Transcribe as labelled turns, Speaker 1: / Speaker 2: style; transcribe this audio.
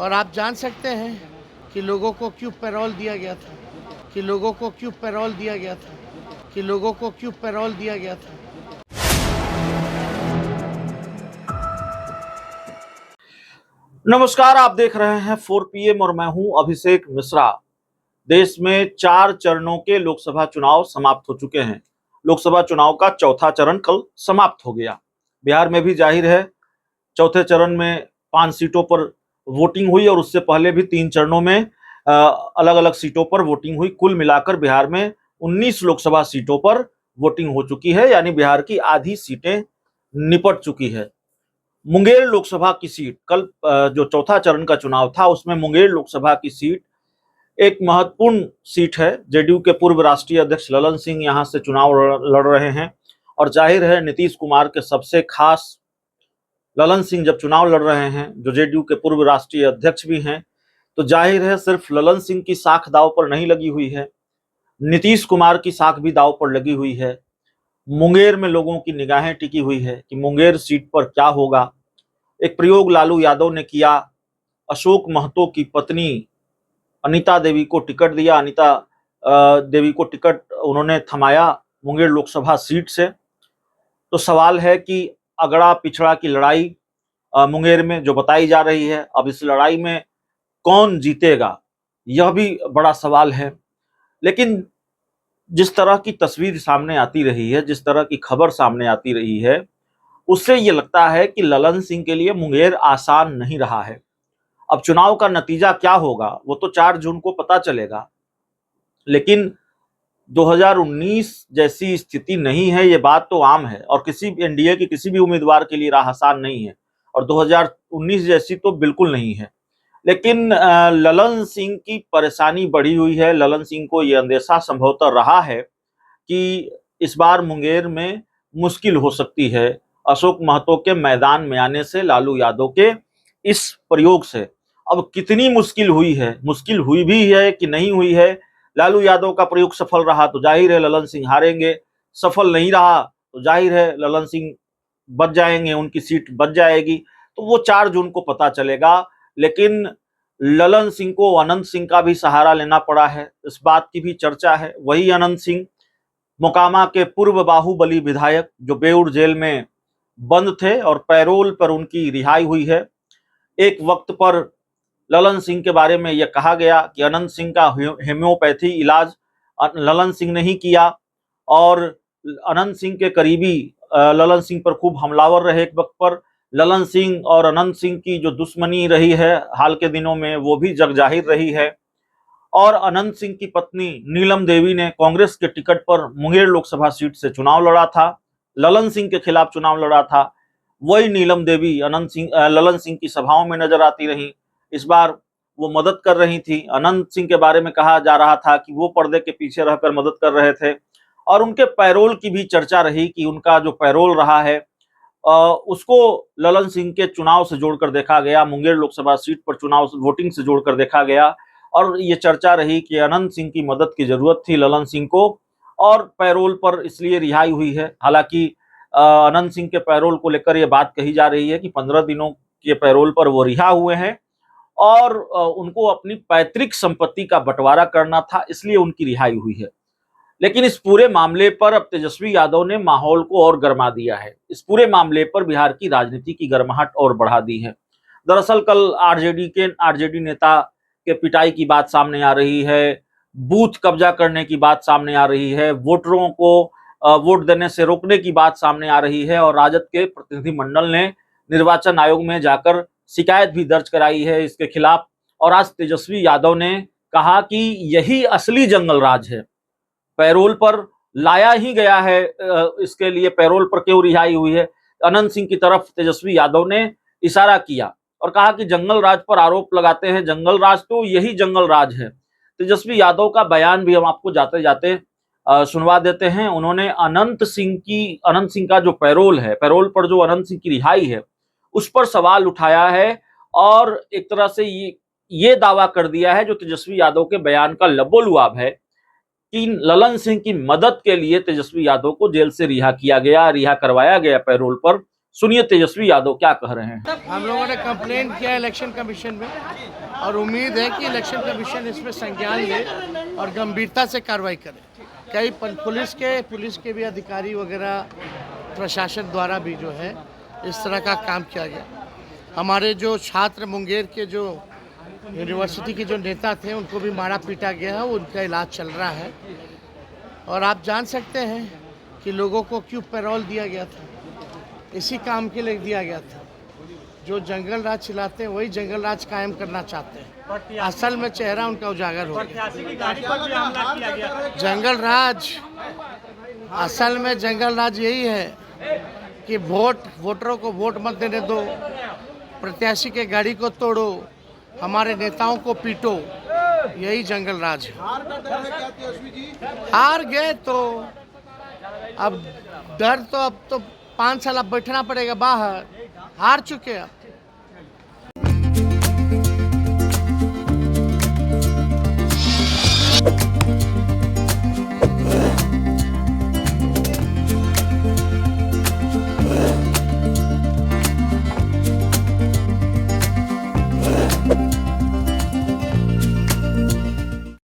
Speaker 1: और आप जान सकते हैं कि लोगों को क्यों पैरोल दिया गया था, कि लोगों को क्यों पैरोल दिया गया था, कि लोगों को क्यों पैरोल दिया गया था।
Speaker 2: नमस्कार, आप देख रहे हैं 4 PM और मैं हूं अभिषेक मिश्रा। देश में 4 चरणों के लोकसभा चुनाव समाप्त हो चुके हैं। लोकसभा चुनाव का चौथा चरण कल समाप्त हो गया। बिहार में भी जाहिर है चौथे चरण में 5 सीटों पर वोटिंग हुई और उससे पहले भी 3 चरणों में अलग अलग सीटों पर वोटिंग हुई। कुल मिलाकर बिहार में 19 लोकसभा सीटों पर वोटिंग हो चुकी है, यानी बिहार की आधी सीटें निपट चुकी है। मुंगेर लोकसभा की सीट कल जो चौथा चरण का चुनाव था उसमें मुंगेर लोकसभा की सीट एक महत्वपूर्ण सीट है। जेडीयू के पूर्व राष्ट्रीय अध्यक्ष ललन सिंह यहां से चुनाव लड़ रहे हैं और जाहिर है नीतीश कुमार के सबसे खास ललन सिंह जब चुनाव लड़ रहे हैं, जो जेडीयू के पूर्व राष्ट्रीय अध्यक्ष भी हैं, तो जाहिर है सिर्फ ललन सिंह की साख दांव पर नहीं लगी हुई है, नीतीश कुमार की साख भी दांव पर लगी हुई है। मुंगेर में लोगों की निगाहें टिकी हुई है कि मुंगेर सीट पर क्या होगा। एक प्रयोग लालू यादव ने किया, अशोक महतो की पत्नी अनीता देवी को टिकट दिया, अनीता देवी को टिकट उन्होंने थमाया मुंगेर लोकसभा सीट से। तो सवाल है कि अगड़ा पिछड़ा की लड़ाई मुंगेर में जो बताई जा रही है, अब इस लड़ाई में कौन जीतेगा, यह भी बड़ा सवाल है। लेकिन जिस तरह की तस्वीर सामने आती रही है, जिस तरह की खबर सामने आती रही है, उससे ये लगता है कि ललन सिंह के लिए मुंगेर आसान नहीं रहा है। अब चुनाव का नतीजा क्या होगा वो तो 4 जून को पता चलेगा, लेकिन 2019 जैसी स्थिति नहीं है, ये बात तो आम है और किसी एनडीए की किसी भी उम्मीदवार के लिए राह आसान नहीं है और 2019 जैसी तो बिल्कुल नहीं है। लेकिन ललन सिंह की परेशानी बढ़ी हुई है। ललन सिंह को यह अंदेशा संभवतः रहा है कि इस बार मुंगेर में मुश्किल हो सकती है अशोक महतो के मैदान में आने से, लालू यादव के इस प्रयोग से। अब कितनी मुश्किल हुई है, मुश्किल हुई भी है कि नहीं हुई है, लालू यादव का प्रयोग सफल रहा तो जाहिर है ललन सिंह हारेंगे, सफल नहीं रहा तो जाहिर है ललन सिंह बच जाएंगे, उनकी सीट बच जाएगी। तो वो 4 जून को पता चलेगा। लेकिन ललन सिंह को अनंत सिंह का भी सहारा लेना पड़ा है, इस बात की भी चर्चा है। वही अनंत सिंह मोकामा के पूर्व बाहुबली विधायक जो बेऊर जेल में बंद थे और पैरोल पर उनकी रिहाई हुई है। एक वक्त पर ललन सिंह के बारे में यह कहा गया कि अनंत सिंह का होम्योपैथी इलाज ललन सिंह ने ही किया और अनंत सिंह के करीबी ललन सिंह पर खूब हमलावर रहे। एक वक्त पर ललन सिंह और अनंत सिंह की जो दुश्मनी रही है हाल के दिनों में, वो भी जग जाहिर रही है। और अनंत सिंह की पत्नी नीलम देवी ने कांग्रेस के टिकट पर मुंगेर लोकसभा सीट से चुनाव लड़ा था, ललन सिंह के खिलाफ चुनाव लड़ा था। वही नीलम देवी ललन सिंह की सभाओं में नजर आती रही। इस बार वो मदद कर रही थी। अनंत सिंह के बारे में कहा जा रहा था कि वो पर्दे के पीछे रहकर मदद कर रहे थे और उनके पैरोल की भी चर्चा रही कि उनका जो पैरोल रहा है उसको ललन सिंह के चुनाव से जोड़कर देखा गया, मुंगेर लोकसभा सीट पर चुनाव वोटिंग से जोड़कर देखा गया और ये चर्चा रही कि अनंत सिंह की मदद की जरूरत थी ललन सिंह को और पैरोल पर इसलिए रिहाई हुई है। हालांकि अनंत सिंह के पैरोल को लेकर यह बात कही जा रही है कि 15 दिनों के पैरोल पर वो रिहा हुए हैं और उनको अपनी पैतृक संपत्ति का बंटवारा करना था, इसलिए उनकी रिहाई हुई है। लेकिन इस पूरे मामले पर अब तेजस्वी यादव ने माहौल को और गर्मा दिया है। इस पूरे मामले पर बिहार की राजनीति की गर्माहट और बढ़ा दी है। दरअसल कल आरजेडी नेता के पिटाई की बात सामने आ रही है, बूथ कब्जा करने की बात सामने आ रही है, वोटरों को वोट देने से रोकने की बात सामने आ रही है और राजद के प्रतिनिधिमंडल ने निर्वाचन आयोग में जाकर शिकायत भी दर्ज कराई है इसके खिलाफ। और आज तेजस्वी यादव ने कहा कि यही असली जंगल राज है, पैरोल पर लाया ही गया है, इसके लिए पैरोल पर क्यों रिहाई हुई है। अनंत सिंह की तरफ तेजस्वी यादव ने इशारा किया और कहा कि जंगल राज पर आरोप लगाते हैं, जंगल राज तो यही जंगल राज है। तेजस्वी यादव का बयान भी हम आपको जाते जाते सुनवा देते हैं। उन्होंने अनंत सिंह का जो पैरोल है, पैरोल पर जो अनंत सिंह की रिहाई है उस पर सवाल उठाया है और एक तरह से ये दावा कर दिया है जो तेजस्वी यादव के बयान का लबोलुआब है कि ललन सिंह की मदद के लिए तेजस्वी यादव को जेल से रिहा करवाया गया पैरोल पर, सुनिए तेजस्वी यादव क्या कह रहे हैं।
Speaker 1: हम लोगों ने कंप्लेंट किया इलेक्शन कमीशन में और उम्मीद है कि इलेक्शन कमीशन इसमें संज्ञान ले और गंभीरता से कार्रवाई करे। कई पुलिस के भी अधिकारी वगैरह प्रशासन द्वारा भी जो है इस तरह का काम किया गया। हमारे जो छात्र मुंगेर के जो यूनिवर्सिटी के जो नेता थे उनको भी मारा पीटा गया है, उनका इलाज चल रहा है। और आप जान सकते हैं कि लोगों को क्यों पैरोल दिया गया था, इसी काम के लिए दिया गया था। जो जंगल राज चलाते हैं वही जंगल राज कायम करना चाहते हैं। असल में चेहरा उनका उजागर हो गया। जंगल राज, असल में जंगल राज यही है कि वोटरों को वोट मत देने दो, प्रत्याशी के गाड़ी को तोड़ो, हमारे नेताओं को पीटो, यही जंगल राज है। हार गए तो अब डर तो अब तो 5 साल अब बैठना पड़ेगा बाहर। हार चुके अब